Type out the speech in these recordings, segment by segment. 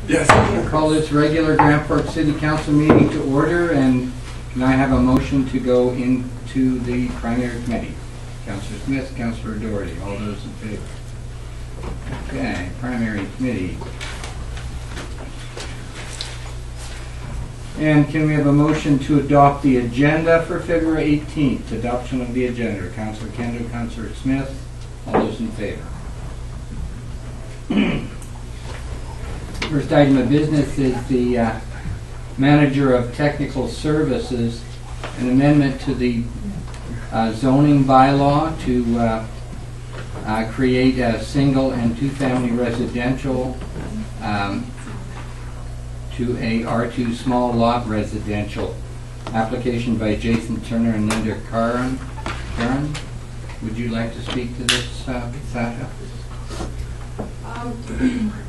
Yes. I call this regular Grand Forks City Council meeting to order, and can I have a motion to go into the primary committee? Councillor Smith, Councillor O'Doherty, all those in favor? Okay, primary committee. And can we have a motion to adopt the agenda for February 18th? Adoption of the agenda. Councillor Kendel, Councillor Smith, all those in favor? First item of business is the Manager of Technical Services, an amendment to the zoning bylaw to create a single and two-family residential to a R2 small lot residential. Application by Jason Turner and Linda Karen. Karen, would you like to speak to this, Sasha?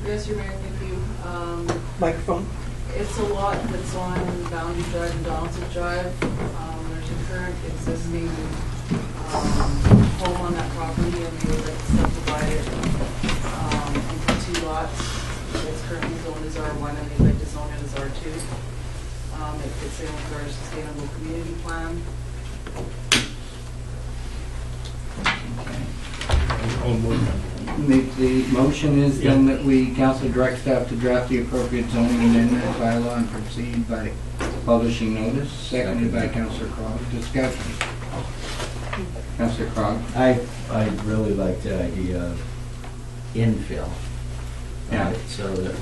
Yes, Your Mayor, thank you. Microphone. It's a lot that's on Boundary Drive and Donaldson Drive. There's a current existing home on that property, and we would like to subdivide it into two lots. It's currently zoned as R1, and we'd like to zone it as R2. It fits in with our sustainable community plan. The motion is then that we council direct staff to draft the appropriate zoning amendment bylaw and proceed by publishing notice. Seconded by Councillor Krog. Discussion. Councillor Krog. I really like the idea of infill. Yeah. So that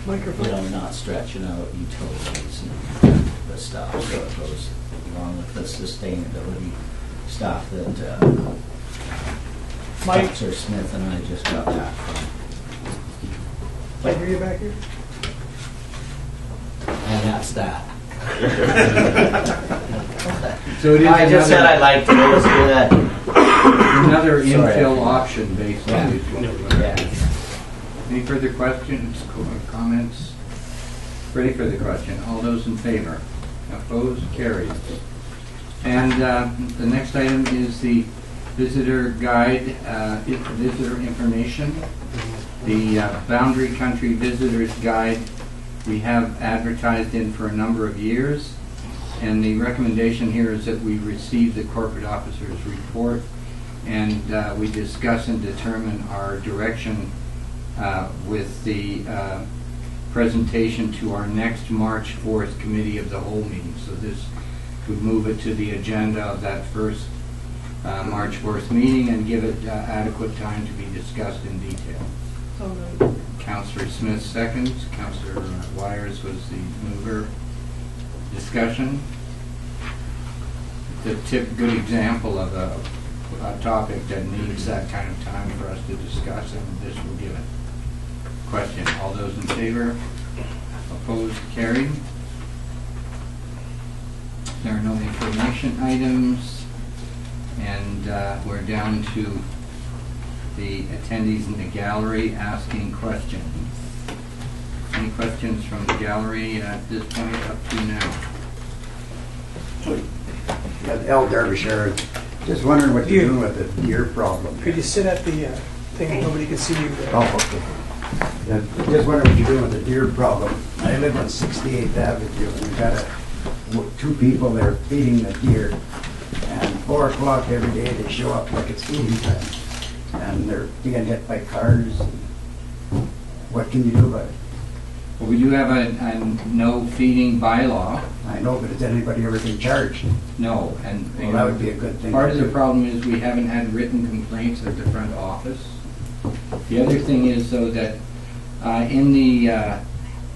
we're not stretching out utilities and the stuff. So it goes along with the sustainability stuff that Councillor Smith and I just got back from. Can I hear you back here? And that's that. So it is I just said I liked it. It was good. another Sorry, infill option based on these ones. Yeah. Any further questions, comments? Ready for the question? All those in favor? Opposed? Carried. And the next item is the visitor guide, visitor information. The Boundary Country Visitors Guide we have advertised in for a number of years, and the recommendation here is that we receive the corporate officer's report and we discuss and determine our direction with the presentation to our next March 4th Committee of the Whole meeting. So this would move it to the agenda of that first March 4th meeting and give it adequate time to be discussed in detail. Councillor Smith seconds. Councillor Wyers was the mover. Discussion. It's a good example of a topic that needs that kind of time for us to discuss, and this will give it. Question. All those in favor? Opposed? Carried. There are no information items, and we're down to the attendees in the gallery asking questions. Any questions from the gallery at this point up to now? L. Derbyshire, just wondering what you're doing with the deer problem. Could you sit at the thing and nobody can see you? Oh, okay. Yeah, just wondering what you're doing with the deer problem. I live on 68th Avenue, and we've got two people there feeding the deer. And 4 o'clock every day they show up like it's feeding time. And they're being hit by cars. What can you do about it? Well, we do have a no feeding bylaw. I know, but has anybody ever been charged? No, and Well, that would be a good thing. part of the problem is we haven't had written complaints at the front office. The other thing is, though, that in the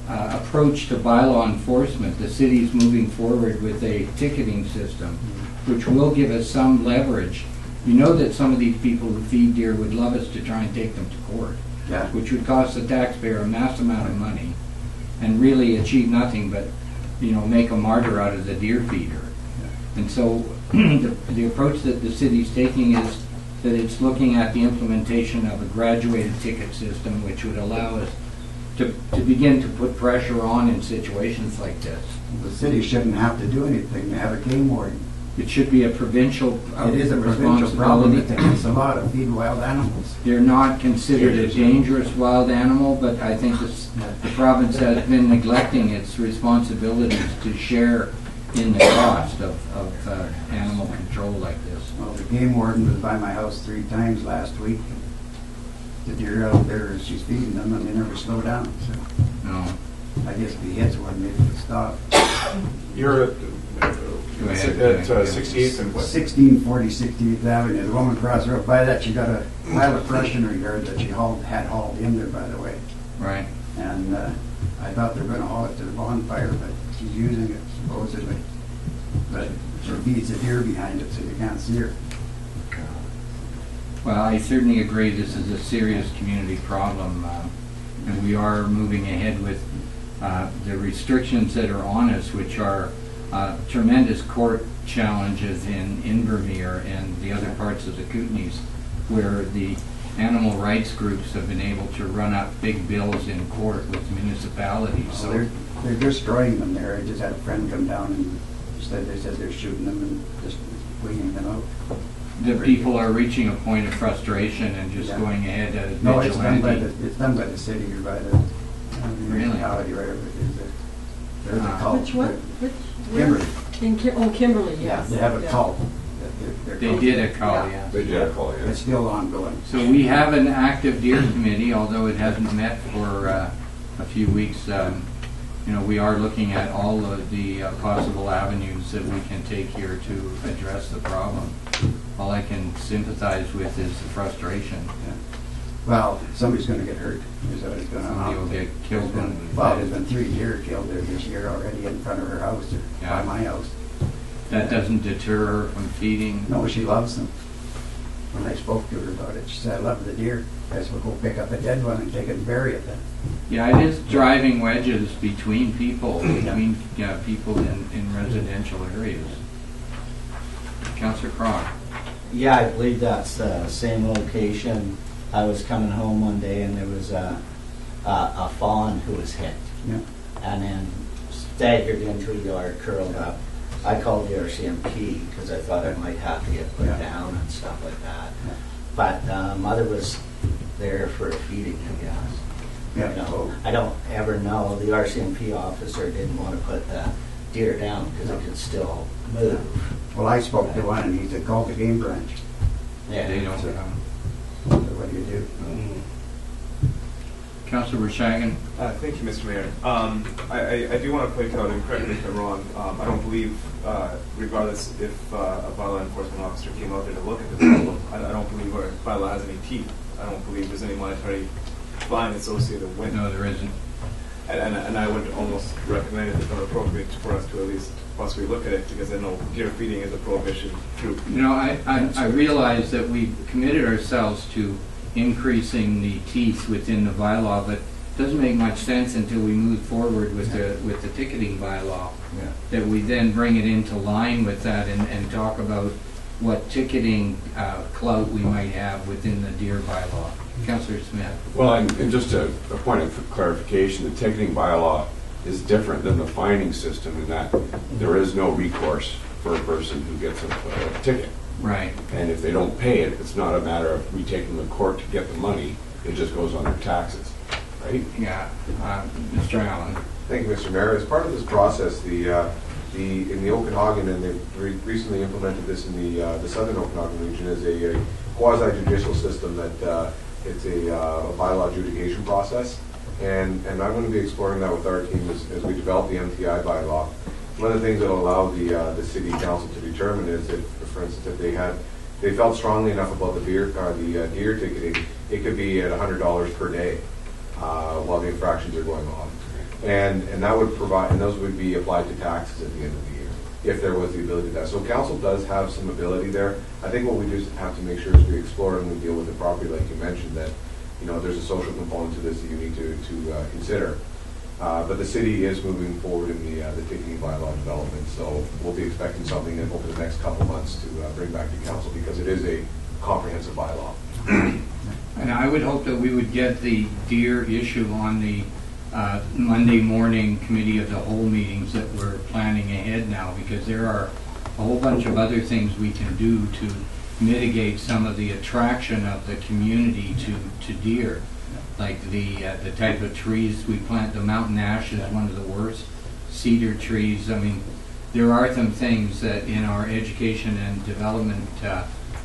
approach to bylaw enforcement, the city's moving forward with a ticketing system, which will give us some leverage. You know that some of these people who feed deer would love us to try and take them to court, Yeah. which would cost the taxpayer a mass amount of money and really achieve nothing but, make a martyr out of the deer feeder. And so the approach that the city's taking is that it's looking at the implementation of a graduated ticket system, which would allow us to begin to put pressure on in situations like this. The city shouldn't have to do anything. They have a game warden. It should be a provincial It is a provincial problem. responsibility. It's a lot to feed wild animals. They're not considered a dangerous wild animal, but I think the province has been neglecting its responsibilities to share in the cost of animal control like this. Well, the game warden was by my house 3 times last week. The deer out there, she's feeding them, and they never slow down. So No. I guess if he hits one, maybe he'll stop. You're at Go ahead. 68th and what? 1640 68th Avenue. The woman across the road. By that, she got a pile of brush in her yard that she had hauled in there, by the way. Right. And I thought they were going to haul it to the bonfire, but she's using it supposedly. But she feeds a deer behind it, so you can't see her. Well, I certainly agree this is a serious community problem, and we are moving ahead with the restrictions that are on us, which are tremendous court challenges in Invermere and the other parts of the Kootenays, where the animal rights groups have been able to run up big bills in court with municipalities. So So they're destroying them there. I just had a friend come down and they said they're shooting them and just winging them out. the people are reaching a point of frustration and just Yeah. going ahead as No, it's done by vigilante. it's done by the city or by the Really? municipality, whatever it is. There's a Ah. cult. Which one? Which? Kimberly. Kimberly, Yeah, yes. they have a Yeah. cult. They did a call, Yeah. yeah. They did a call, It's still ongoing. So we have an active deer committee, although it hasn't met for a few weeks. We are looking at all of the possible avenues that we can take here to address the problem. All I can sympathize with is the frustration. Well, somebody's going to get hurt. Is what it's going to Somebody will get killed. Well, there's been 3 deer killed there this year already in front of her house, or Yeah. by my house. That doesn't deter her from feeding. No, she loves them. When I spoke to her about it, she said, I love the deer. I said, well, go pick up a dead one and take it and bury it then. Yeah, it is driving wedges between people, between people in residential areas. Councillor Krog. Yeah, I believe that's the same location. I was coming home one day and there was a fawn who was hit Yeah. and then staggered into a yard, curled up. I called the RCMP because I thought it might have to get put Yeah. down and stuff like that. Yeah. But mother was there for a feeding, I guess. Yeah. You know, I don't ever know. The RCMP officer didn't want to put the deer down because it could still move. Well, I spoke to one and he said, call the game branch. Yeah. They don't So- come. So what do you do? Councillor Wirischagin. Thank you, Mr. Mayor. I do want to point out, and correct me if I'm wrong, I don't believe, regardless if a bylaw enforcement officer came out there to look at the problem, I don't believe our bylaw has any teeth. I don't believe there's any monetary fine associated with it. No, there isn't. And I would almost recommend it become appropriate for us to at least possibly look at it, because I know deer feeding is a prohibition through. I realize that we've committed ourselves to increasing the teeth within the bylaw, but it doesn't make much sense until we move forward with the ticketing bylaw, Yeah. that we then bring it into line with that and talk about what ticketing clout we might have within the deer bylaw. Councillor Smith. Well, and just a point of clarification, the ticketing bylaw is different than the fining system in that there is no recourse for a person who gets a ticket. Right. And if they don't pay it, it's not a matter of we take them to court to get the money, it just goes on their taxes, right? Yeah. Mr. Allen. Thank you, Mr. Mayor. As part of this process, in the Okanagan, and they've recently implemented this in the southern Okanagan region, is a quasi-judicial system that it's a bylaw adjudication process, and I'm going to be exploring that with our team as we develop the MTI bylaw. One of the things that will allow the city council to determine is if, for instance, if they felt strongly enough about the deer ticketing, it could be at $100 per day while the infractions are going on, and that would provide, and those would be applied to taxes at the end of the year if there was the ability to do that. So council does have some ability there. I think what we just have to make sure is we explore and we deal with the property, like you mentioned, that there's a social component to this that you need to consider. But the city is moving forward in the ticketing bylaw development, so we'll be expecting something over the next couple months to bring back to council, because it is a comprehensive bylaw. And I would hope that we would get the deer issue on the Monday morning committee of the whole meetings that we're planning ahead now, because there are a whole bunch of other things we can do to mitigate some of the attraction of the community to deer. Like the type of trees we plant. The mountain ash is one of the worst. Cedar trees. I mean, there are some things that in our education and development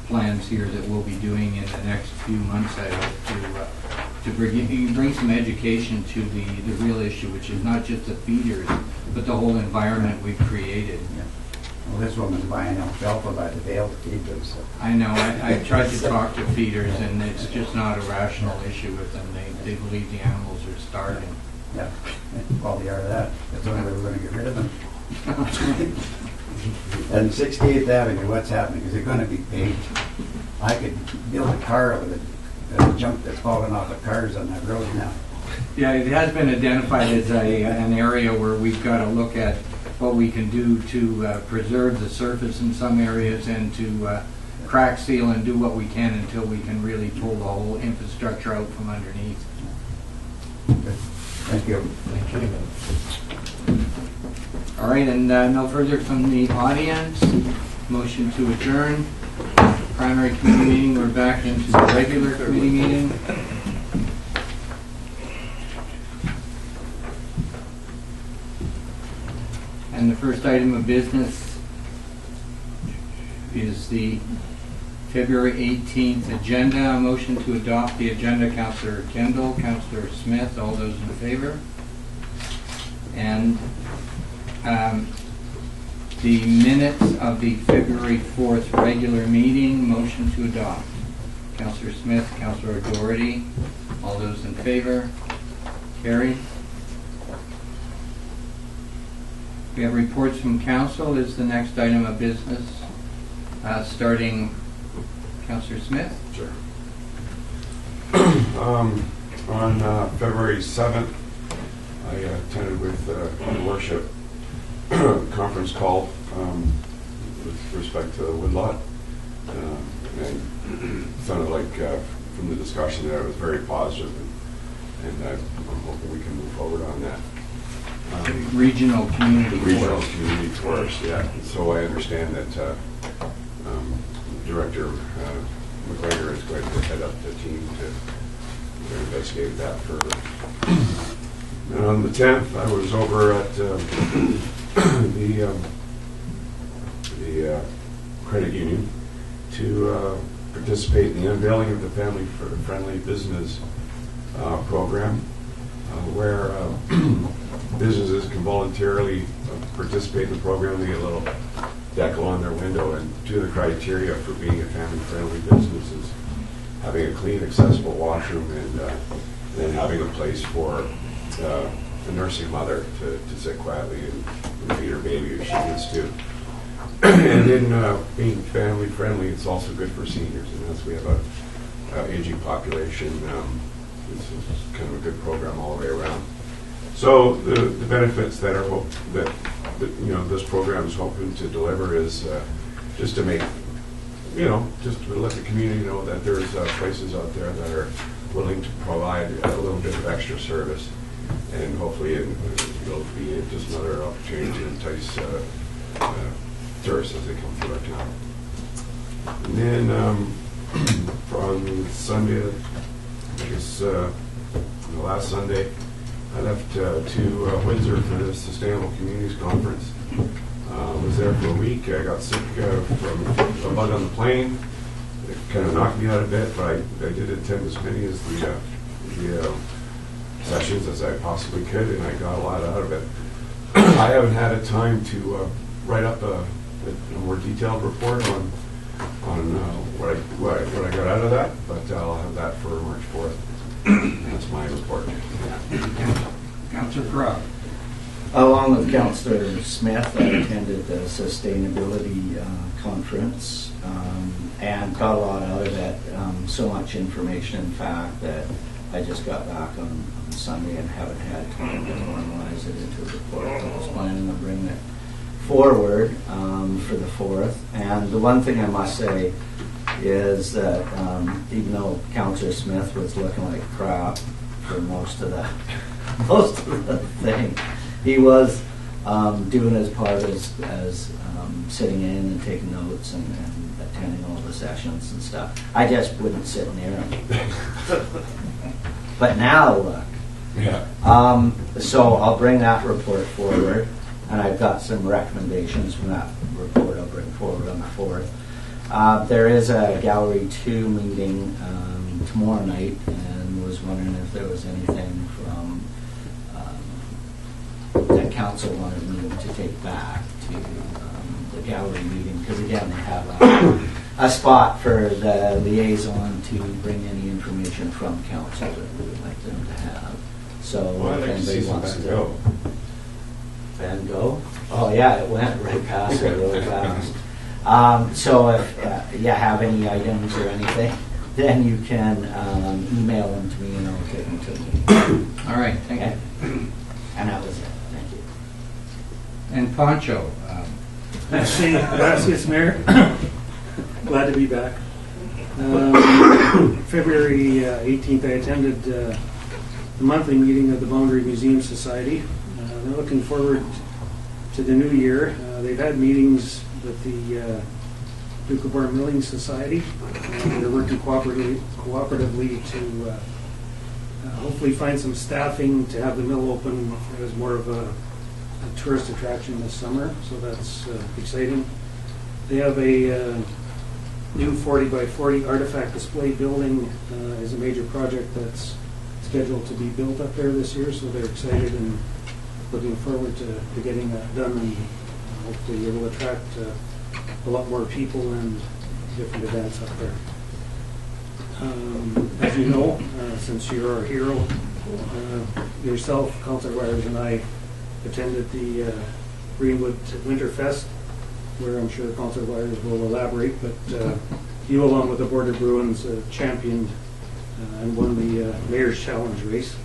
plans here that we'll be doing in the next few months, I hope, to bring some education to the real issue, which is not just the feeders, but the whole environment we've created. Yeah. Well, this woman's buying alfalfa by the bale to feed them, so. I know. I tried to talk to feeders, and it's just not a rational issue with them. They believe the animals are starving. Yeah, well, they are that. That's why we were going to get rid of them. And 68th Avenue, what's happening? Is it going to be paved? I could build a car with the junk that's falling off of cars on that road now. Yeah, it has been identified as an area where we've got to look at what we can do to preserve the surface in some areas and to crack seal and do what we can until we can really pull the whole infrastructure out from underneath. Good. Thank you. Thank you. All right, and no further from the audience. Motion to adjourn. Primary committee meeting, we're back into the regular committee meeting. And the first item of business is the February 18th agenda. A motion to adopt the agenda. Councillor Kendel, Councillor Smith, all those in favor? And the minutes of the February 4th regular meeting, motion to adopt. Councillor Smith, Councillor O'Doherty, all those in favor? Carried. We have reports from council is the next item of business, starting Councillor Smith. Sure. On February 7th, I attended with the worship conference call with respect to the woodlot, and it sounded like from the discussion there it was very positive, and I'm hoping we can move forward on that. Regional community tours, yeah. And so I understand that Director McGregor is going to head up the team to investigate that further. And on the 10th, I was over at the credit union to participate in the unveiling of the family-friendly business program, where businesses can voluntarily participate in the program. They get a little decal on their window, and two of the criteria for being a family-friendly business is having a clean, accessible washroom, and then having a place for a nursing mother to sit quietly and feed her baby if she needs to. And then being family-friendly, it's also good for seniors, and as we have a aging population, this is kind of a good program all the way around. So the benefits that this program is hoping to deliver is just to make, just to let the community know that there's places out there that are willing to provide a little bit of extra service, and hopefully it'll be just another opportunity to entice tourists as they come through our town. And then on Sunday, I guess last Sunday, I left to Windsor for the Sustainable Communities Conference. Was there for a week. I got sick from a bug on the plane. It kind of knocked me out a bit, but I did attend as many as the sessions as I possibly could, and I got a lot out of it. I haven't had a time to write up a more detailed report on what I got out of that, but I'll have that for March 4th. That's my report. Councillor Krog. Along with Councillor Smith, I attended the sustainability conference and got a lot out of it. So much information, in fact, that I just got back on Sunday and haven't had time to normalize it into a report. I was planning on bringing it forward for the 4th. And the one thing I must say is that even though Councillor Smith was looking like crap for most of the thing, he was doing his part as sitting in and taking notes and attending all the sessions and stuff. I just wouldn't sit near him. But now, look. Yeah. So I'll bring that report forward, and I've got some recommendations from that report I'll bring forward on the 4th. There is a Gallery 2 meeting tomorrow night, and was wondering if there was anything from that council wanted me to take back to the gallery meeting, because again, they have a spot for the liaison to bring any information from council that we would like them to have. So Well, I'd like to see some Van Gogh. Van Gogh? Oh yeah, it went right past it really fast. So if you have any items or anything, then you can email them to me and I'll take them to me. All right, thank Okay. you. And that was it. Thank you. And Poncho, Gracias, Mayor. Glad to be back. February 18th, I attended the monthly meeting of the Boundary Museum Society. They're looking forward to the new year. They've had meetings with the Duke of Bar Milling Society. They're working cooperatively to hopefully find some staffing to have the mill open as more of a tourist attraction this summer, so that's exciting. They have a new 40 by 40 artifact display building is a major project that's scheduled to be built up there this year, so they're excited and looking forward to getting that done, and hopefully it will attract a lot more people and different events up there. As you know, since you're our hero, yourself, Councillor Wyers, and I attended the Greenwood Winterfest, where I'm sure Councillor Wyers will elaborate, but you, along with the Border Bruins, championed and won the Mayor's Challenge race.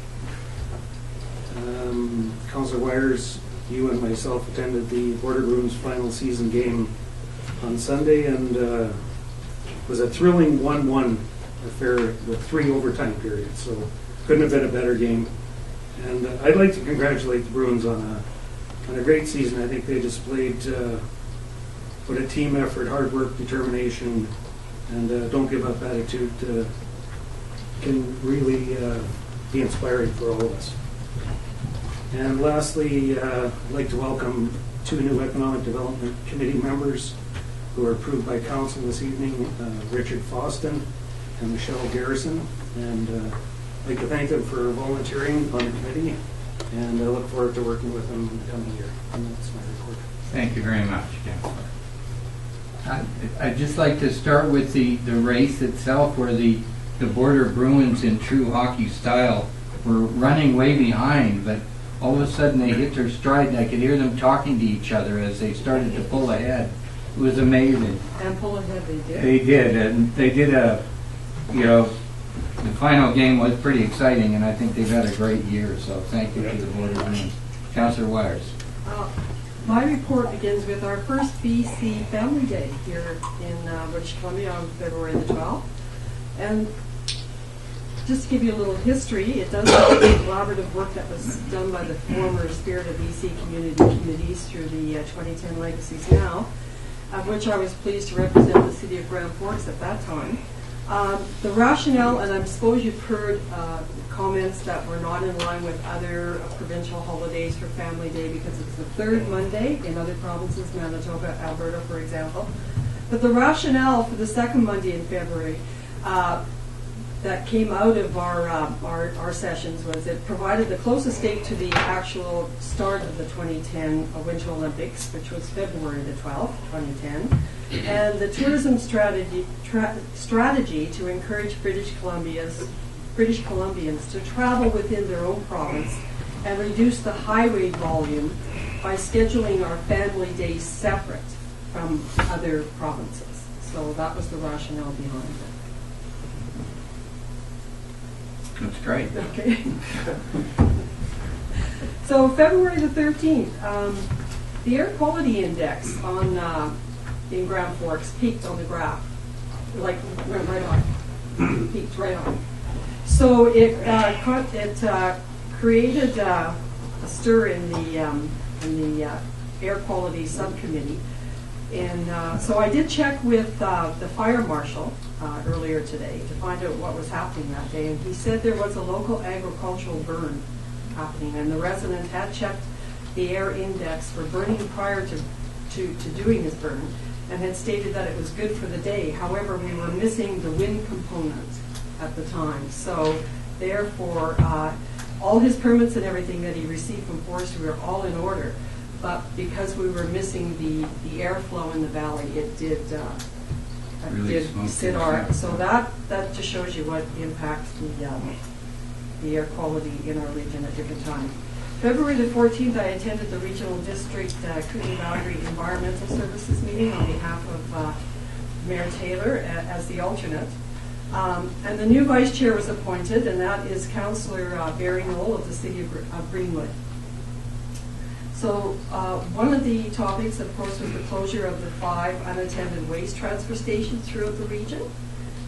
Councillor Wyers, you and myself attended the Border Bruins final season game on Sunday, and it was a thrilling 1-1 affair with 3 overtime periods, so couldn't have been a better game. And I'd like to congratulate the Bruins on a great season. I think they displayed what a team effort, hard work, determination, and don't give up attitude can really be inspiring for all of us. And lastly, I'd like to welcome 2 new Economic Development Committee members who are approved by Council this evening, Richard Foston and Michelle Garrison. And I'd like to thank them for volunteering on the committee, and I look forward to working with them in the coming year. And that's my report. thank you very much, Councillor. I'd just like to start with the race itself, where the Border Bruins, in true hockey style, were running way behind, but all of a sudden they hit their stride, and I could hear them talking to each other as they started to pull ahead. It was amazing. And pull ahead they did. They did, and they did the final game was pretty exciting, and I think they've had a great year, so thank you to the Border Bruins. Councillor Wyers. My report begins with our first BC Family Day here in British Columbia on February the 12th. And just to give you a little history, it does have the collaborative work that was done by the former Spirit of BC Community Committees through the 2010 Legacies Now, of which I was pleased to represent the City of Grand Forks at that time. The rationale, and I suppose you've heard comments that were not in line with other provincial holidays for Family Day because it's the third Monday in other provinces, Manitoba, Alberta, for example. But the rationale for the second Monday in February that came out of our sessions was it provided the closest date to the actual start of the 2010 Winter Olympics, which was February the 12th, 2010, and the tourism strategy to encourage British Columbians to travel within their own province and reduce the highway volume by scheduling our family days separate from other provinces. So that was the rationale behind it. That's great. Okay. So February the 13th, the air quality index in Grand Forks peaked on the graph, like went right on, peaked right on. So it created a stir in the and the air quality subcommittee. And so I did check with the fire marshal earlier today to find out what was happening that day, and he said there was a local agricultural burn happening, and the resident had checked the air index for burning prior to doing his burn, and had stated that it was good for the day. However, we were missing the wind component at the time, so therefore all his permits and everything that he received from forestry were all in order. But because we were missing the airflow in the valley, it did sit our. So that just shows you what impacts the air quality in our region at different times. February the 14th, I attended the Regional District Kootenay Boundary Environmental Services meeting on behalf of Mayor Taylor as the alternate. And the new vice chair was appointed, and that is Councillor Barry Knoll of the City of Greenwood. So one of the topics, of course, was the closure of the 5 unattended waste transfer stations throughout the region.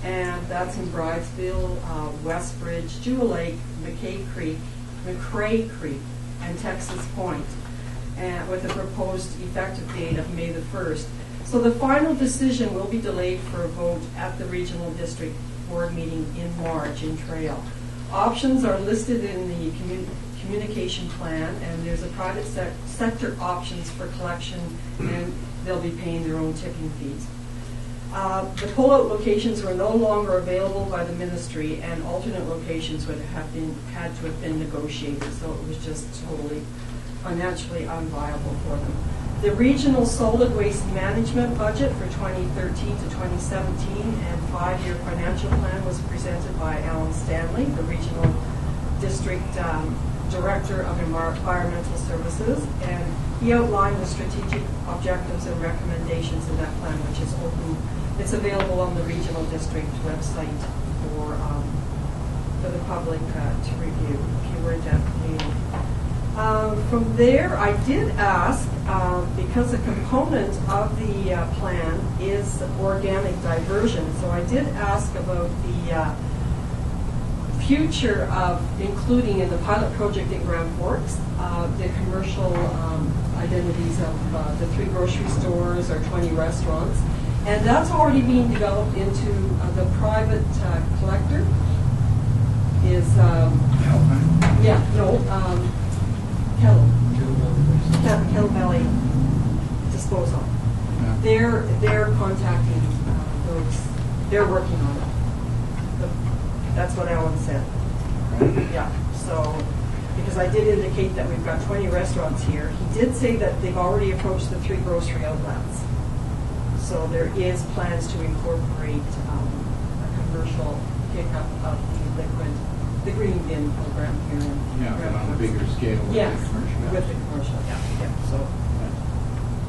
And that's in Bridesville, Westbridge, Jewel Lake, McCrae Creek, and Texas Point, and with a proposed effective date of May the 1st. So the final decision will be delayed for a vote at the Regional District Board meeting in March in Trail. Options are listed in the communication plan, and there's a private sector options for collection, and they'll be paying their own tipping fees. The pull-out locations were no longer available by the ministry, and alternate locations would have had to have been negotiated, so it was just totally financially unviable for them. The regional solid waste management budget for 2013 to 2017 and 5-year financial plan was presented by Alan Stanley, the regional district director of environmental services, and he outlined the strategic objectives and recommendations in that plan, which is open. It's available on the regional district website for the public to review if you were at that meeting. From there, I did ask, because a component of the plan is organic diversion, so I did ask about the future of including in the pilot project in Grand Forks the commercial identities of the 3 grocery stores or 20 restaurants. And that's already being developed into the private collector is Kettle Valley Disposal. Yeah. They're contacting those. They're working on it. That's what Alan said. Right. Yeah. So because I did indicate that we've got 20 restaurants here, he did say that they've already approached the 3 grocery outlets. So there is plans to incorporate a commercial pickup of the green bin program here. On a bigger scale. Yes, with the commercial. Yeah. So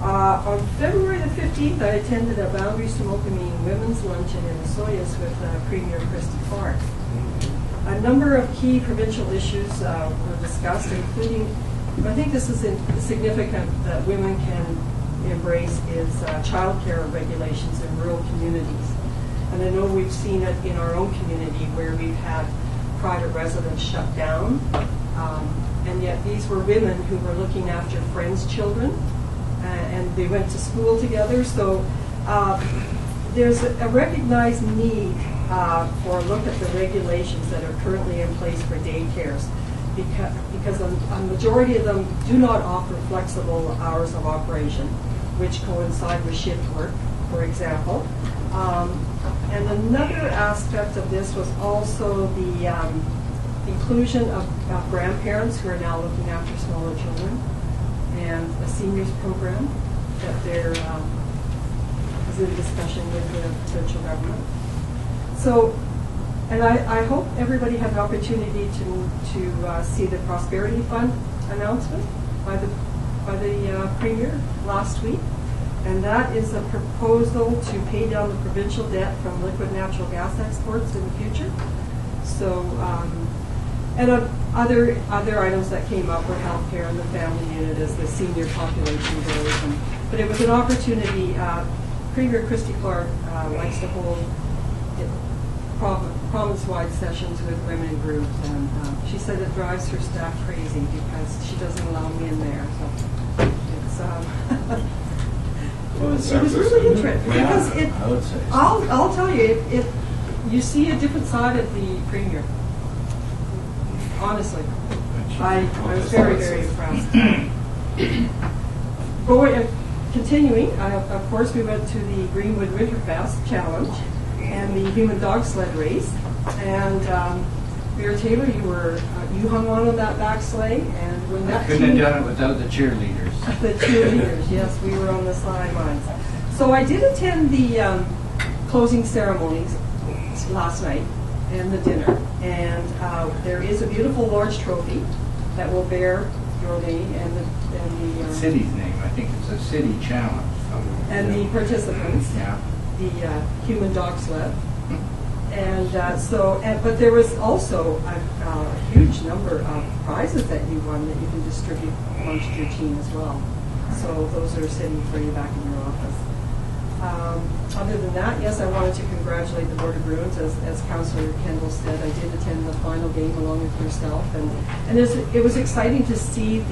on February the 15th, I attended a Boundaries to Mokamine Women's Luncheon in Osoyoos with Premier Christy Clark. A number of key provincial issues were discussed, including, I think this is significant that women can embrace, is child care regulations in rural communities. And I know we've seen it in our own community where we've had private residents shut down, and yet these were women who were looking after friends' children, and they went to school together. So there's a recognized need for a look at the regulations that are currently in place for daycares, because a majority of them do not offer flexible hours of operation, which coincide with shift work, for example. And another aspect of this was also the inclusion of grandparents who are now looking after smaller children, and a seniors program that there is in discussion with the provincial government. So, and I hope everybody had an opportunity to see the Prosperity Fund announcement by the Premier last week. And that is a proposal to pay down the provincial debt from liquid natural gas exports in the future. So, and other items that came up were healthcare and the family unit as the senior population grows. But it was an opportunity. Premier Christy Clark likes to hold province-wide sessions with women groups, and she said it drives her staff crazy because she doesn't allow me in there. So it was really interesting because I would say. I'll tell you, you see a different side of the premier. Honestly, I was very, very impressed. Continuing, of course, we went to the Greenwood Winterfest Challenge and the Human Dog Sled Race. And Mayor Taylor, you hung on that back sleigh, and when that Couldn't have done it without the cheerleaders. the cheerleaders, yes, we were on the sidelines. So I did attend the closing ceremonies last night and the dinner, and there is a beautiful large trophy that will bear your name and the City's name, I think it's a city challenge. and the participants, Yeah. the human dog sled. And but there was also a huge number of prizes that you won that you can distribute amongst your team as well. So those are sitting for you back in your office. Other than that, yes, I wanted to congratulate the Board of Bruins. As Councillor Kendel said, I did attend the final game along with yourself, and it was exciting to see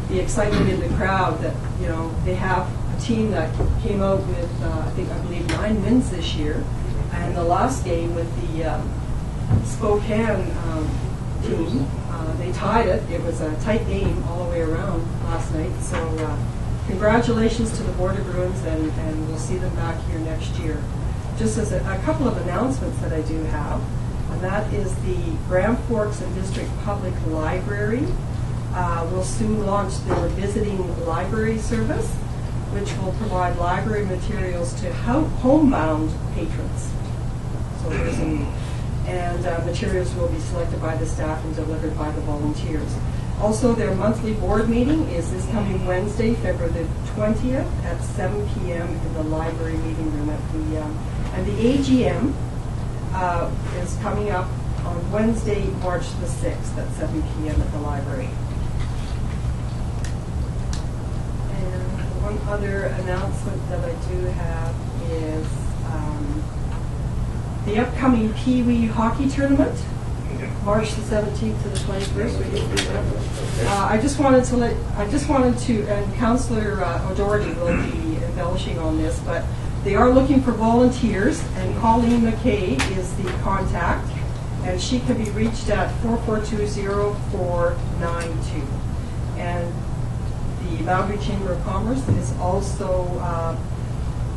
the excitement in the crowd that, you know, they have a team that came out with I believe 9 wins this year, and the last game with the Spokane team, they tied it. It was a tight game all the way around last night. So congratulations to the Board of Bruins, and we'll see them back here next year. Just as a couple of announcements that I do have, and that is the Grand Forks and District Public Library will soon launch their visiting library service, which will provide library materials to homebound patrons. So there's and materials will be selected by the staff and delivered by the volunteers. Also, their monthly board meeting is this coming Wednesday, February the 20th at 7 p.m. in the library meeting room at the, and the AGM is coming up on Wednesday, March the 6th at 7 p.m. at the library. And one other announcement that I do have is the upcoming Pee Wee hockey tournament, March the 17th to the 21st. I just wanted to, and Councillor O'Doherty will be embellishing on this, but they are looking for volunteers, and Colleen McKay is the contact, and she can be reached at 442-0492. And the Boundary Chamber of Commerce is also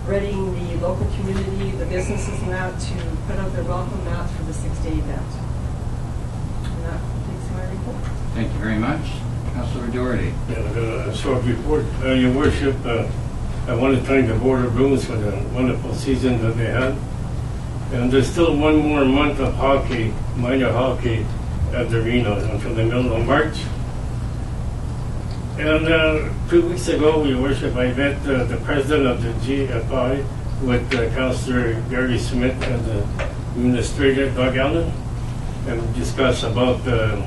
readying the local community, the businesses and that, to put out their welcome mats for the 6-day event. And that completes my report. Thank you very much. Councillor O'Doherty. Yeah, a short report. Your Worship, I want to thank the Board of Bruins for the wonderful season that they had. And there's still one more month of hockey, minor hockey, at the arena until the middle of March. And 2 weeks ago, Your Worship, I met the president of the GFI with Councillor Gary Smith and the administrator, Doug Allen, and discussed about the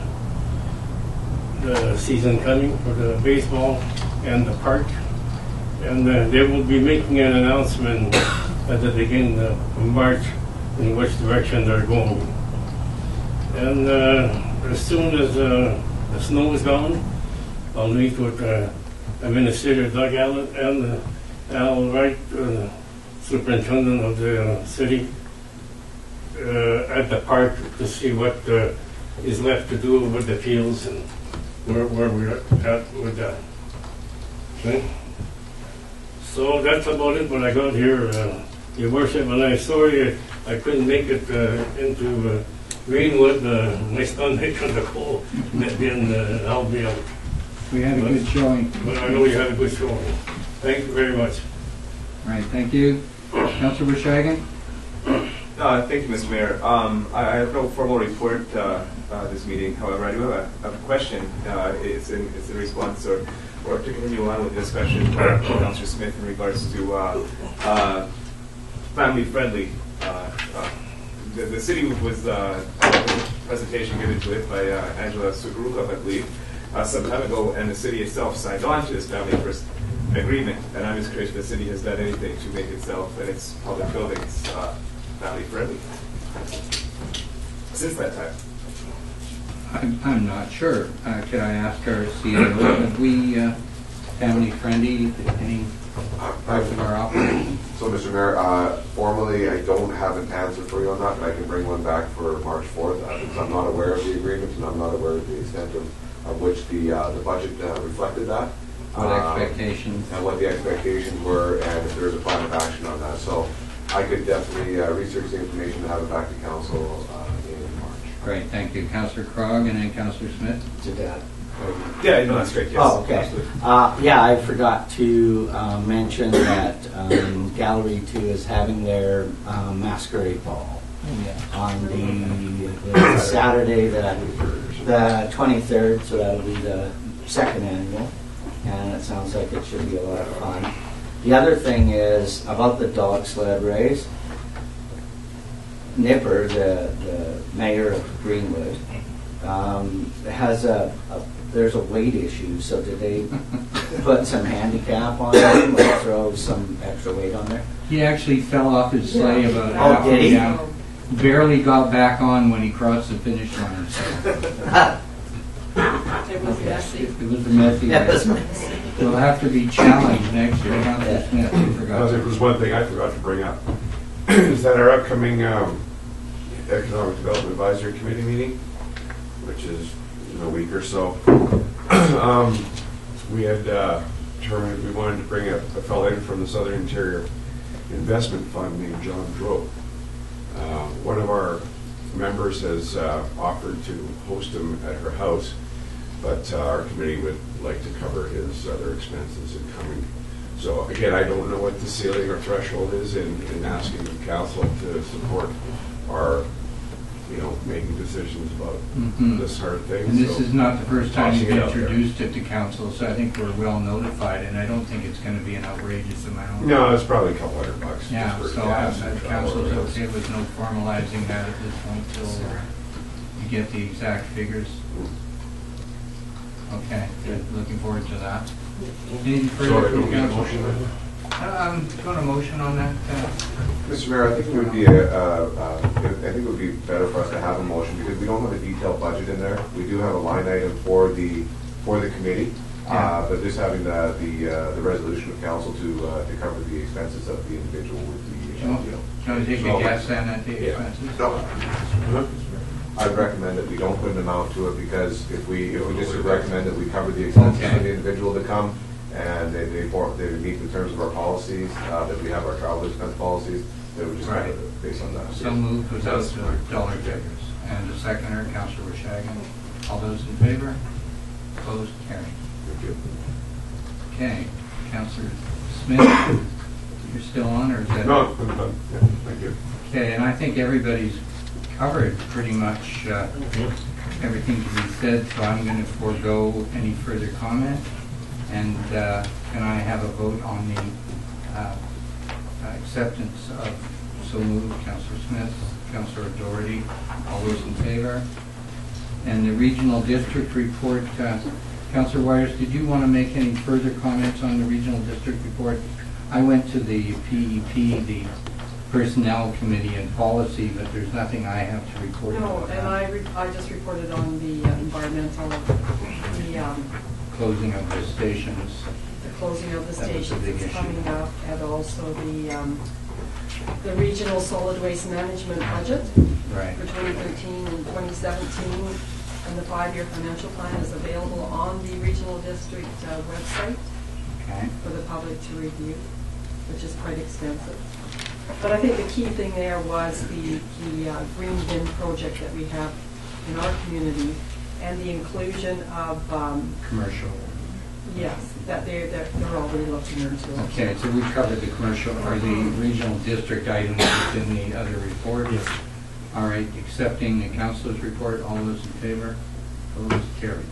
season coming for the baseball and the park. And they will be making an announcement at the beginning of March in which direction they're going. And as soon as the snow is gone, I'll meet with Administrator Doug Allen and Al Wright, Superintendent of the city, at the park to see what is left to do with the fields and where we're at with that. Okay? So that's about it when I got here, Your Worship, and I'm sorry I couldn't make it into Greenwood next Sunday because of the cold. Then I'll be out. We had a good showing. But I know you had a good showing. Thank you very much. All right, thank you. Councillor Wirischagin? Thank you, Mr. Mayor. I have no formal report this meeting. However, I do have a question. It's in response or to continue on with the discussion from Councillor Smith in regards to family-friendly. The city was a presentation given to it by Angela Sugrukov, I believe, some time ago, and the city itself signed on to this family first agreement. And I'm just curious if the city has done anything to make itself and its public buildings family friendly since that time. I'm not sure. Could I ask our CAO, have we family friendly, any part of our operation? So, Mr. Mayor, formally, I don't have an answer for you on that, but I can bring one back for March 4th, because I'm not aware of the agreement, and I'm not aware of the extent of which the budget reflected that. What expectations? And what the expectations were, and if there's a plan of action on that. So I could definitely research the information and have it back to council in March. Great, thank you. Councillor Krog and then Councillor Smith. To that. Yeah, no, that's great, yes. Oh, okay. Absolutely. Yeah, I forgot to mention that Gallery 2 is having their masquerade ball on the Saturday, the 23rd, so that'll be the second annual, and it sounds like it should be a lot of fun. The other thing is about the dog sled race. Nipper, the mayor of Greenwood, has there's a weight issue, so did they put some handicap on it, like throw some extra weight on there? He actually fell off his sleigh about Oh, halfway did he? down. Barely got back on when he crossed the finish line. So It was messy. it was a messy Yes. race. We'll have to be challenged next year. Councillor Smith, you forgot. There was one thing I forgot to bring up, is that our upcoming Economic Development Advisory Committee meeting, which is in a week or so, we had determined we wanted to bring a fellow in from the Southern Interior Investment Fund named John Drove. One of our members has offered to host him at her house, but our committee would like to cover his other expenses in coming. So again, I don't know what the ceiling or threshold is in asking the council to support our, making decisions about this sort of thing. And this So, is not the first time you've tossing it out there. introduced it to council, so I think we're well notified, and I don't think it's going to be an outrageous amount. No, it's probably a couple $100. Yeah, just for so gas and travel council's and okay with no formalizing that at this point till you get the exact figures? Okay, good, looking forward to that. Any So further I don't from need a council? motion then? Got a motion on that? Mr. Mayor, I think it would be I think it would be better for us to have a motion because we don't have a detailed budget in there. We do have a line item for the committee, Yeah. but just having the resolution of council to cover the expenses of the individual with the Can we take a So- guess then at the Yeah. expenses? No. I'd recommend that we don't put an amount to it because if we just recommend that we cover the expenses Okay. of the individual to come and they meet the terms of our policies, that we have our travel expense policies, they would just cover Right. it based on that. So moved without the dollar figures. And the seconder, Councillor Wirischagin. All those in favor? Opposed? Carried. Thank you. Okay. Councillor Smith, you're still on, or is that? No, I'm done. Yeah, thank you. Okay, and I think everybody's covered pretty much everything to be said, so I'm going to forego any further comment. And can I have a vote on the acceptance of so moved? Councillor Smith, Councillor O'Doherty, all those in favor? And the regional district report, Councillor Wyers, did you want to make any further comments on the regional district report? I went to the PEP, the Personnel Committee and Policy, but there's nothing I have to report on. No, and I just reported on the environmental, Closing of the stations. the closing of the That was a stations big is issue. coming up, and also the regional solid waste management budget Right. for 2013 and 2017, and the 5-year financial plan is available on the regional district website Okay. for the public to review, which is quite extensive. But I think the key thing there was the green bin project that we have in our community, and the inclusion of, Commercial. yes, that they're already looking into it. Okay, so we covered the commercial or the regional district items within the other report. All right, accepting the councilor's report, all those in favor? Opposed? Carried.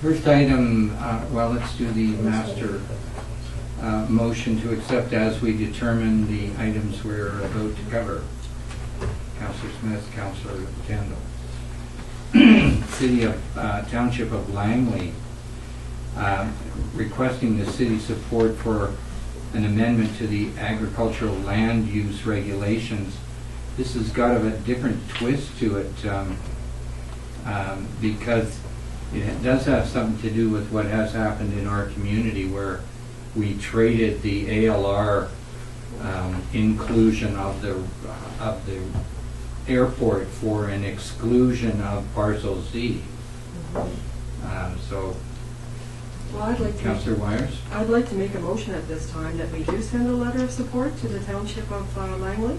First item, well, let's do the master motion to accept as we determine the items we're about to cover. Councillor Councillor Smith, Councillor Kendel. City of Township of Langley requesting the city support for an amendment to the agricultural land use regulations. This has got a different twist to it because it does have something to do with what has happened in our community, where we traded the ALR inclusion of the airport for an exclusion of parcel Z. So, Well, I'd like to. Councillor Wyers? I'd like to make a motion at this time that we do send a letter of support to the Township of Langley,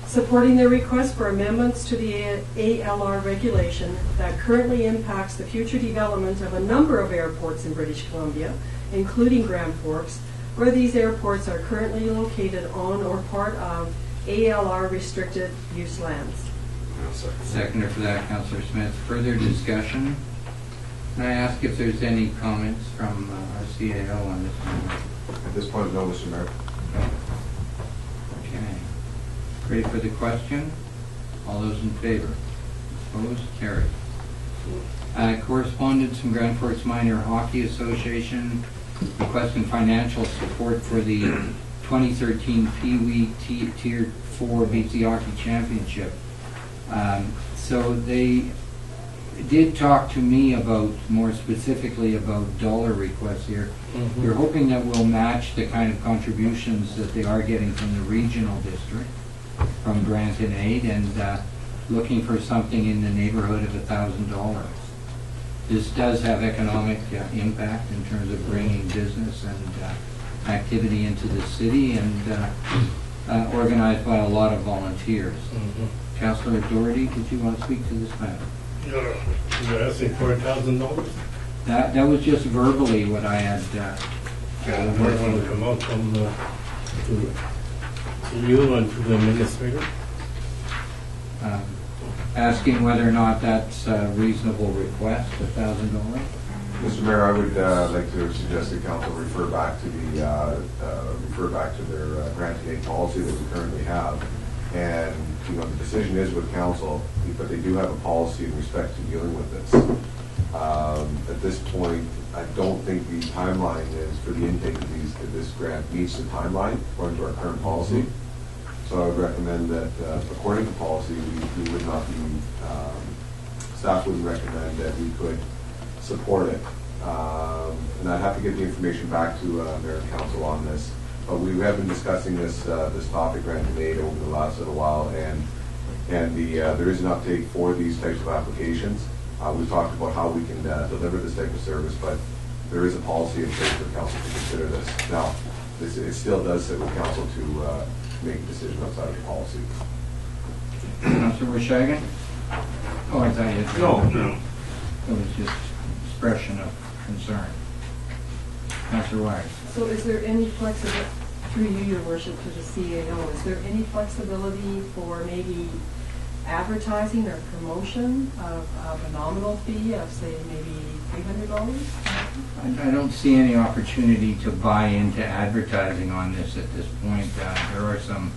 supporting their request for amendments to the ALR regulation that currently impacts the future development of a number of airports in British Columbia, including Grand Forks, where these airports are currently located on or part of ALR restricted use lands. Seconder for that, Councillor Smith. Further discussion? Can I ask if there's any comments from our CAO on this one? At this point, no, Mr. Mayor. Okay. Ready for the question? All those in favor? Opposed? Carried. Correspondence from Grand Forks Minor Hockey Association requesting financial support for the 2013 Pee Wee Tier 4 BC Hockey Championship. So they did talk to me about, more specifically, about dollar requests here. We're hoping that we'll match the kind of contributions that they are getting from the regional district, from grant and aid, and looking for something in the neighborhood of $1,000. This does have economic impact in terms of bringing business and activity into the city, and organized by a lot of volunteers. Councillor O'Doherty, did you want to speak to this matter? You're asking for $1,000? That was just verbally what I had. Where will it come out from to you and to the administrator? Asking whether or not that's a reasonable request, $1,000. Mr. Mayor, I would like to suggest that council refer back to their grant and aid policy that we currently have. And, you know, the decision is with council, but they do have a policy in respect to dealing with this. At this point, I don't think the timeline is for the intake of this grant meets the timeline according to our current policy. So I would recommend that, according to policy, we would not be, staff would recommend that we could support it. And I'd have to get the information back to Mayor and Council on this. But we have been discussing this topic, grant and aid, over the last little while, and there is an uptake for these types of applications. We've talked about how we can deliver this type of service, but there is a policy in place for council to consider this. Now, it still does sit with council to make a decision outside of the policy. Councillor Wirischagin? Oh, I thought you had. No. It was just expression of concern. Councillor Wyers. So is there any flexibility, through you, your worship, to the CAO, is there any flexibility for maybe advertising or promotion of a nominal fee of, say, maybe $300? I don't see any opportunity to buy into advertising on this at this point. There are some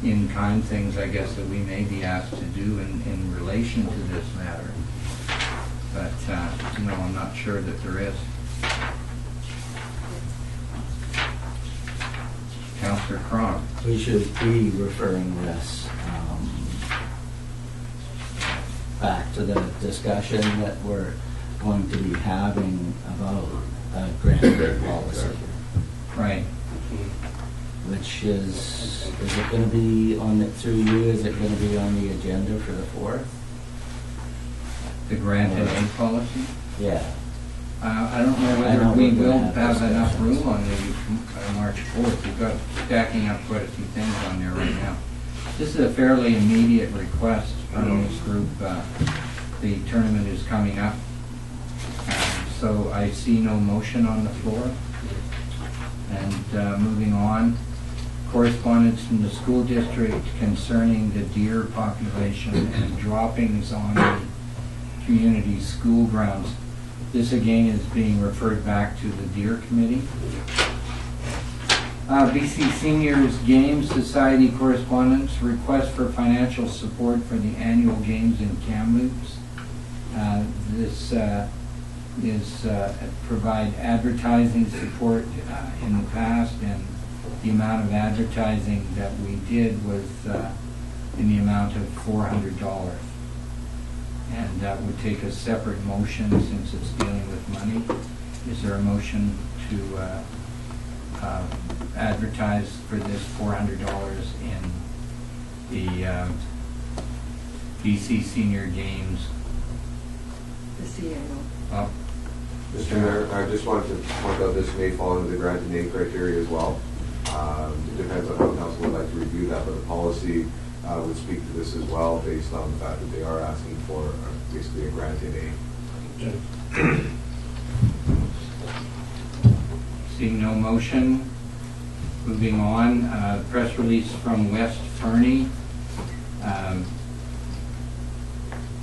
in-kind things, I guess, that we may be asked to do in relation to this matter. But, no, I'm not sure that there is. Councillor Krog. We should be referring this back to the discussion that we're going to be having about grant aid policy. Right. Which is it going to be on it through you? Is it going to be on the agenda for the 4th? The grant and aid policy? Yeah. I don't know whether we will have enough room on the March 4th. We've got stacking up quite a few things on there right now. This is a fairly immediate request from this group. The tournament is coming up. So I see no motion on the floor. And moving on, correspondence from the school district concerning the deer population and droppings on the community school grounds. This again is being referred back to the deer committee. BC Seniors Games Society correspondence, request for financial support for the annual games in Kamloops. This is provide advertising support in the past, and the amount of advertising that we did was in the amount of $400. And that would take a separate motion since it's dealing with money. Is there a motion to advertise for this $400 in the BC Senior Games? The CAO. Mr. Mayor, I just wanted to point out this may fall under the granted name criteria as well. It depends on how council would like to review that, but the policy would speak to this as well based on the fact that they are asking for basically a granted name. Seeing no motion, moving on, press release from West Fernie.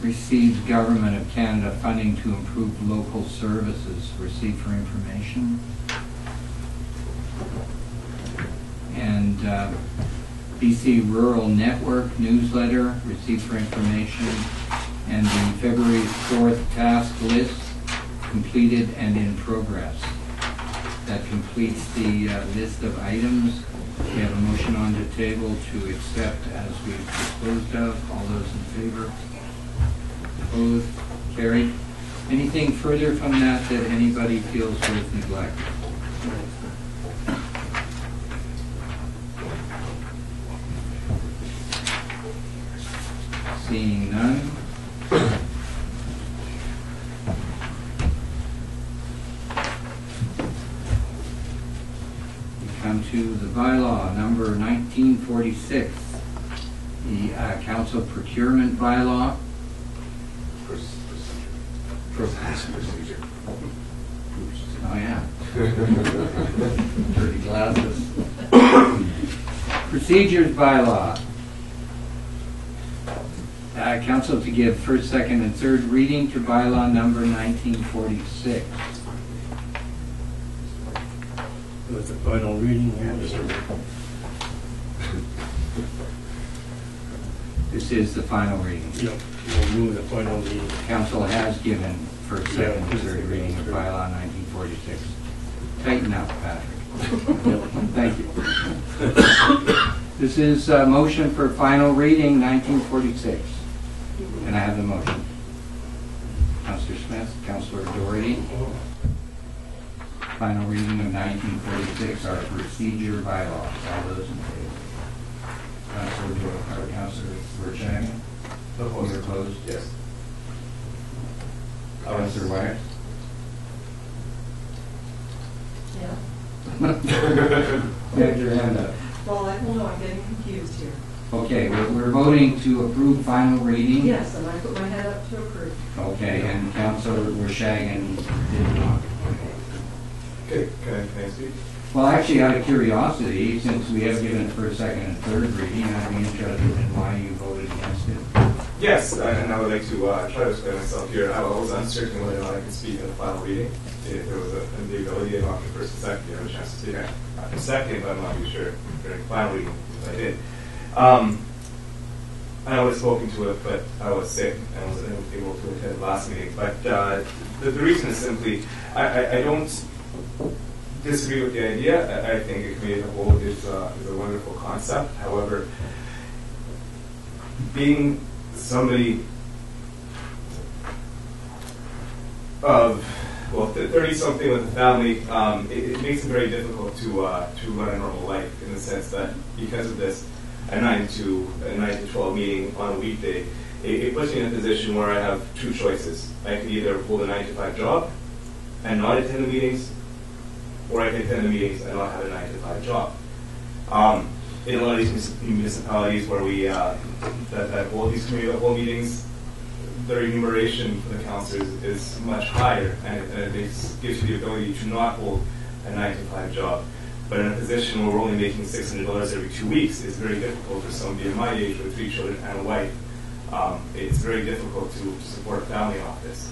Received Government of Canada funding to improve local services, received for information. And BC Rural Network newsletter, received for information. And the February 4th task list, completed and in progress. That completes the list of items. We have a motion on the table to accept as we've disposed of. All those in favor? Opposed? Carried. Anything further from that that anybody feels worth neglect? Seeing none. Come to the bylaw number 1946, the council procurement bylaw. Procedure. Oh yeah. Dirty glasses. Procedures bylaw. Council to give first, second, and third reading to bylaw number 1946. With the final reading, This is the final reading. Yep, we'll move the final reading. Council has given first, second, and third reading of bylaw 1946. Tighten up, Patrick. Thank you. This is a motion for final reading 1946. Can I have the motion? Councillor Smith, Councillor O'Doherty. Final reading of 1946, our procedure bylaws. All those in favor? Councillor Wirischagin? Opposed. You're opposed? Yes. Councillor Wyers? Yeah. You have your hand up. Well, I don't know, I'm getting confused here. Okay, we're voting to approve final reading. Yes, and I put my hand up to approve. Okay, and Councillor Wirischagin did not. Okay, can I speak? Well, actually, out of curiosity, since we have given it first, second, and third reading, I'd be interested in why you voted against it. Yes, and I would like to try to explain myself here. I was uncertain whether or not I could speak in the final reading. If there was the ability of after first and second, I had a chance to speak after second, but I'm not really sure during the final reading if I did. And I would have spoken to it, but I was sick and wasn't able to attend the last meeting. But the reason is simply, I don't disagree with the idea. I think a committee of the whole is a wonderful concept. However, being somebody of 30-something with a family, it makes it very difficult to run a normal life in the sense that because of this, a 9 to 12 meeting on a weekday, it puts me in a position where I have two choices. I can either hold a 9 to 5 job and not attend the meetings, or I can attend the meetings and not have a 9 to 5 job. In a lot of these municipalities where we that hold these committee of the whole meetings, the remuneration for the councillors is much higher, and it gives you the ability to not hold a 9 to 5 job. But in a position where we're only making $600 every 2 weeks, it's very difficult for somebody of my age with 3 children and a wife. It's very difficult to support a family off this.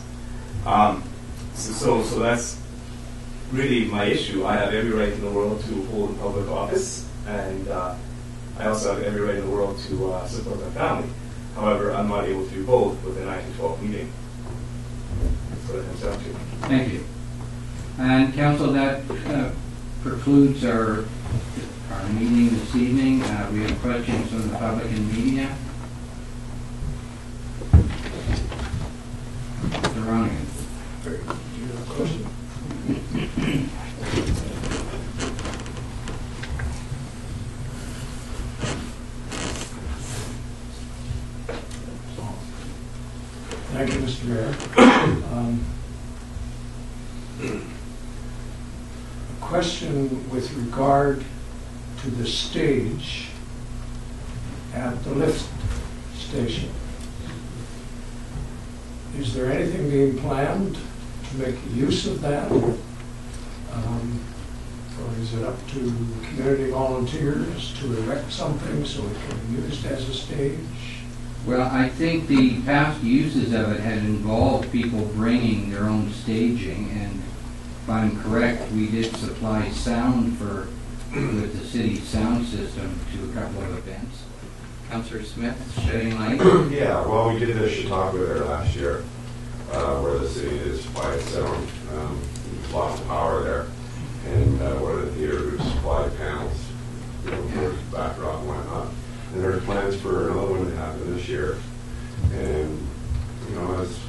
So that's really my issue. I have every right in the world to hold public office, and I also have every right in the world to support my family. However, I'm not able to do both with a 9 to 12 meeting. That's what it comes down to. Thank you. And council, that precludes our meeting this evening. We have questions from the public and media. Mr. Ronnigan. Do you have a question? Thank you, Mr. Mayor. A question with regard to the stage at the lift station. Is there anything being planned to make use of that? Or is it up to community volunteers to erect something so it can be used as a stage? Well, I think the past uses of it had involved people bringing their own staging, and if I'm correct, we did supply sound with the city's sound system to a couple of events. Councillor Smith, shedding light? Yeah, well, we did the Chautauqua there last year, where the city did supply sound. We lost power there, and one of the theaters supplied panels, for backdrop and whatnot. And there are plans for another one to happen this year. And, as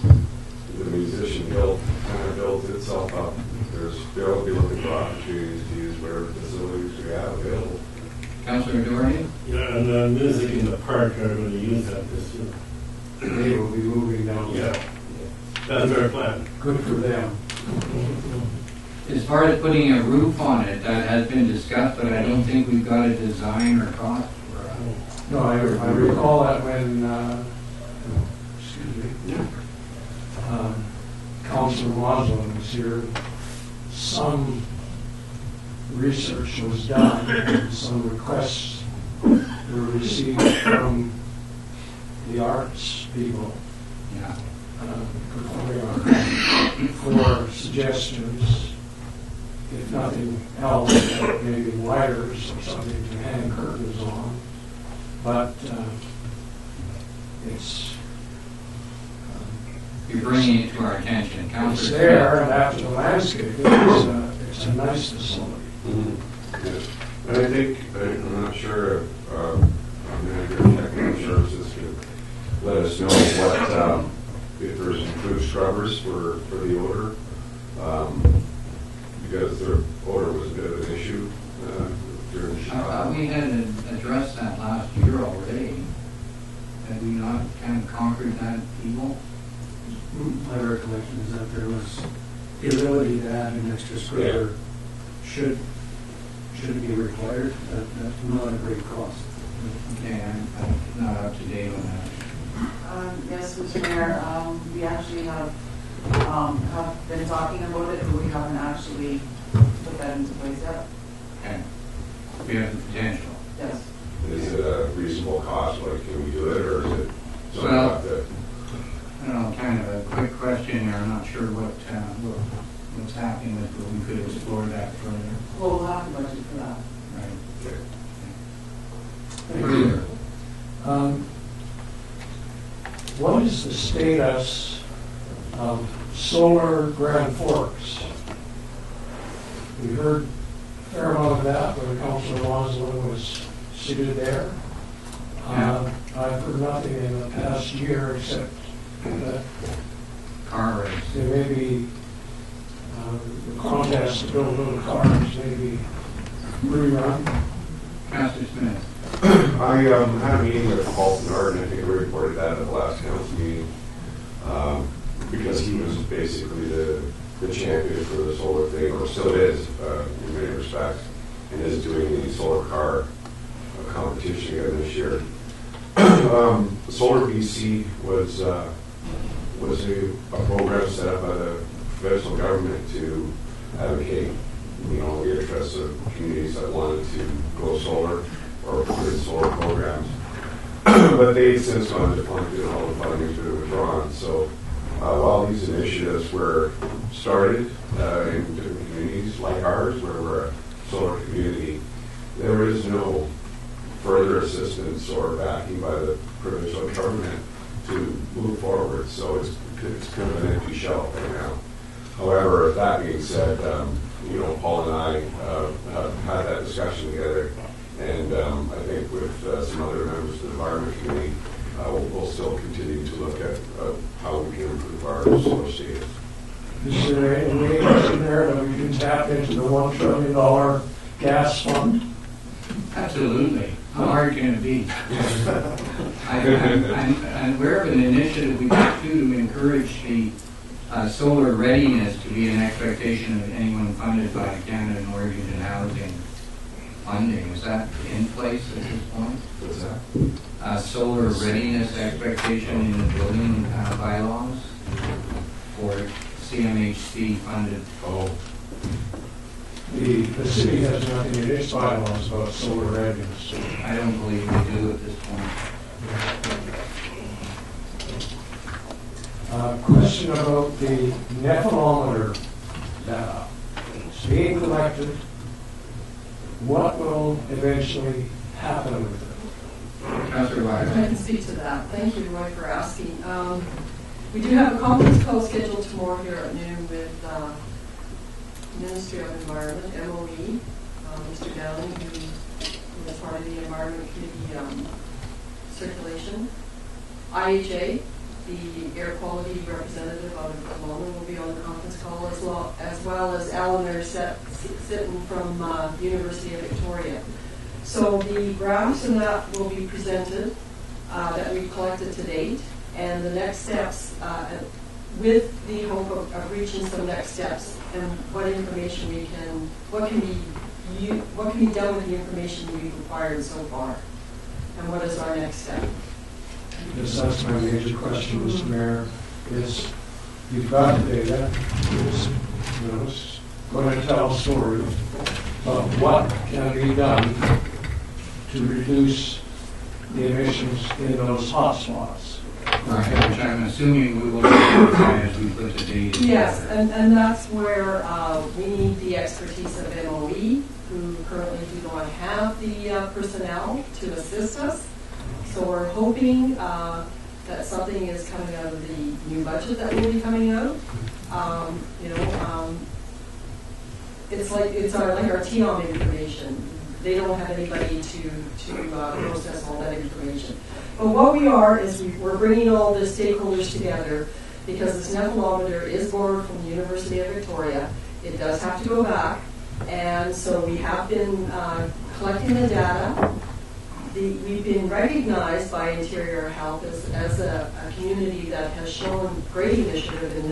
the musician guild kind of builds itself up, they'll be looking for opportunities to use whatever facilities we have available. Councillor O'Doherty? Yeah, and the music in the park are going to use that this year. They will be moving down. Yeah, that's our plan. Good for them. As far as putting a roof on it, that has been discussed, but I don't think we've got a design or cost for it. No, I recall that when, Councillor Wyers was here, some research was done and some requests were received from the arts people Yeah. for suggestions, if nothing else, maybe wires or something to hang curtains on. But it's You're bringing it to our attention. it's Councillor there, and after the landscape, it's a nice facility. Yeah. And I think, I'm not sure if our manager of technical services could let us know what, if there's improved scrubbers for the odor, because their odor was a bit of an issue during the I thought shot. we had addressed that last year already. Had we not kind of conquered that evil? My recollection is that there was the ability to add an extra scrubber should it be required, that's not a great cost. Okay, I'm not up to date on that. Yes, Mr. Mayor, we actually have been talking about it, but we haven't actually put that into place yet. Okay. We have the potential. Yes. Is it a reasonable cost? Like, can we do it, or is it something Well, like that? I don't know, kind of a quick question there. I'm not sure what's happening with, but we could explore that further. Well, we'll have to budget for that. Right. Thank you. What is the status of solar Grand Forks? We heard a fair amount of that when Councillor Wyers was seated there. I've heard nothing in the past year except that Car race. there may be the contest to build little cars, maybe rerun. Councillor Smith. I had a meeting with Paul Nard, and I think we reported that at the last council meeting, because he was basically the champion for the solar thing, or still is, in many respects, and is doing the solar car competition again this year. Solar BC was a program set up by the federal government to advocate, the interests of communities that wanted to go solar or put in solar programs. But they've since gone defunct and all the funding has been withdrawn. So while these initiatives were started in different communities like ours, where we're a solar community, there is no further assistance or backing by the provincial government to move forward. So it's kind of an empty shell right now. However, that being said, Paul and I have had that discussion together, and I think with some other members of the Environment Committee, we'll still continue to look at how we can improve our solar status. Is there any way in there that we can tap into the $1 trillion gas fund? Absolutely. How hard can it be? I'm aware of an initiative we took to encourage the solar readiness to be an expectation of anyone funded by Canada Mortgage and Housing funding. Is that in place at this point? What's that? Solar readiness expectation in the building bylaws for CMHC funded. Oh, The city has nothing in its bylaws about solar readiness. I don't believe we do at this point. Question about the nephelometer data. It's being collected. What will eventually happen with it? Councillor I Wyers. can speak to that. Thank you, Roy, for asking. We do have a conference call scheduled tomorrow here at noon with Ministry of Environment, MOE, Mr. Dowling, who is part of the Environment Committee circulation. IHA, the air quality representative out of London, will be on the conference call, as well as Alan sitting from University of Victoria. So the graphs and that will be presented that we've collected to date, and the next steps, with the hope of reaching some next steps and what information what can be done with the information we've acquired so far, and what is our next step. Yes, that's my major question, Mr. Mayor, is you've got the data, it's going to tell a story, but what can be done to reduce the emissions in those hotspots? Right, which I'm assuming we will identify as we put the data. Yes, together. and that's where we need the expertise of MOE, who currently do not have the personnel to assist us. So we're hoping that something is coming out of the new budget that will be coming out. It's like our TOM information. They don't have anybody to process all that information. But what we are is we're bringing all the stakeholders together, because this nephelometer is borrowed from the University of Victoria. It does have to go back, and so we have been collecting the data. We've been recognized by Interior Health as a community that has shown great initiative in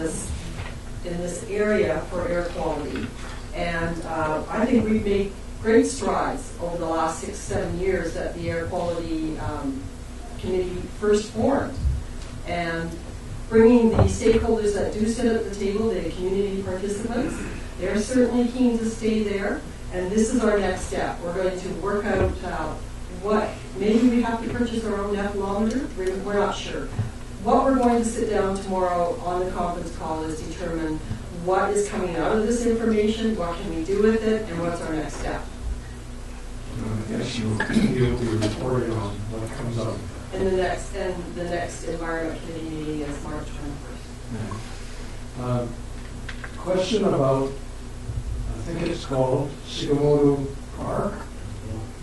this area for air quality, and I think we've made great strides over the last 6-7 years that the air quality committee first formed, and bringing the stakeholders that do sit at the table, the community participants, they're certainly keen to stay there, and this is our next step. We're going to work out what, maybe we have to purchase our own nephelometer, we're not sure. What we're going to sit down tomorrow on the conference call is determine what is coming out of this information, what can we do with it, and what's our next step. Yes, you'll be reporting on what comes up. And the next Environment Committee meeting is March 21st. Question about, I think it's called Sakamoto Park.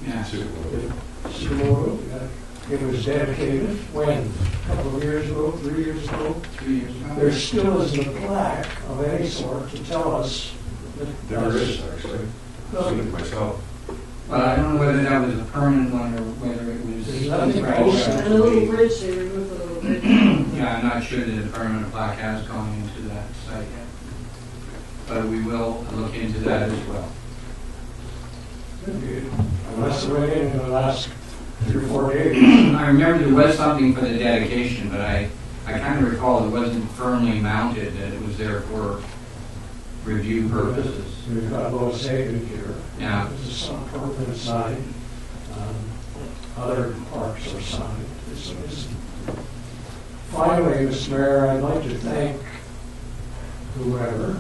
Yeah. Sakamoto, it was dedicated when? A couple of years ago, 3 years ago? 3 years ago. There still isn't a plaque of any sort to tell us that there is, actually. I've seen it myself. Well, I don't know whether that was a permanent one or whether it was. There's nothing Right, posted. yeah. And the little bridge, they removed the little bridge. Yeah, I'm not sure that a permanent plaque has gone into that site yet. But we will look into that as well. Unless it went in the last 3 or 4 days. I remember there was something for the dedication, but I kind of recall it wasn't firmly mounted, that it was there for review purposes. We've got Lois Haven here. Yeah. This is some permanent sign. Other parks are signed. Finally, Mr. Mayor, I'd like to thank whoever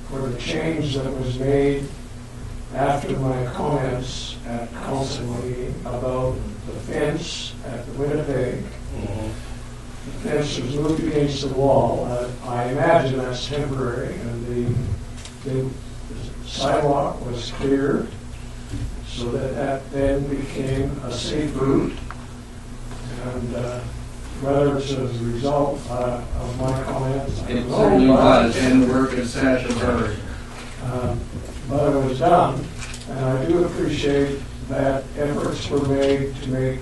for the change that was made after my comments at council meeting about the fence at the Winnipeg. The fence was moved against the wall. I imagine that's temporary, and the sidewalk was cleared so that then became a safe route. And whether it's as a result of my comments, I It don't know. certainly was, and the work is such a bird. But it was done, and I do appreciate that efforts were made to make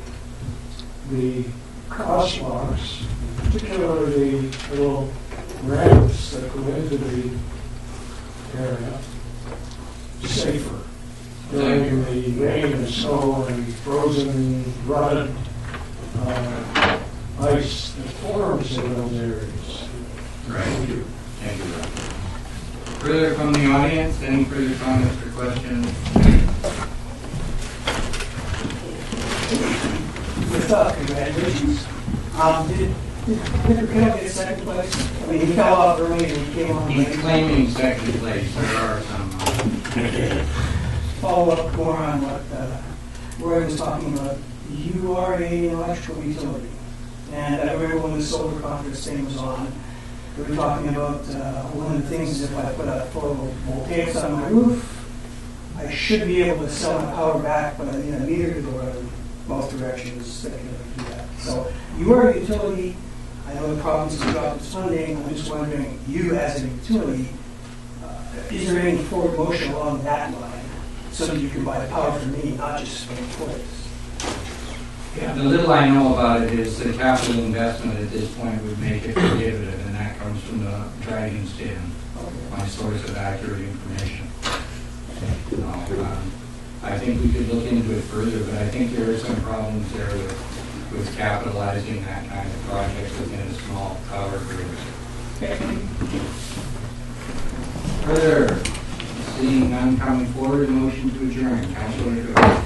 the crosswalks, particularly the little ramps that go into the area, safer during the rain and snow and frozen, rutted ice that forms in those areas. Right. Thank you. Further from the audience, any further comments or questions? What's up? Congratulations. Did Mr. Kendel get second place? I mean, he fell off early and he came on He's late. claiming second place. There are some. Follow up more on what Roy was talking about. You are an electrical utility. And I remember when the solar conference thing was on, we were talking about one of the things is if I put a photovoltaics on my roof, I should be able to sell my power back, but I need a meter to go in both directions that can do that. So you are a utility. I know the province has dropped its funding. I'm just wondering, you as a utility, is there any forward motion along that line so that you can buy power from me, not just from employees? Yeah, the little I know about it is the capital investment at this point would make it prohibitive, and that comes from the Dragon's Den, my source of accurate information. I think we could look into it further, but I think there are some problems there with capitalizing that kind of project within a small power grid. Further, seeing none coming forward, motion to adjourn. Councillor Krog.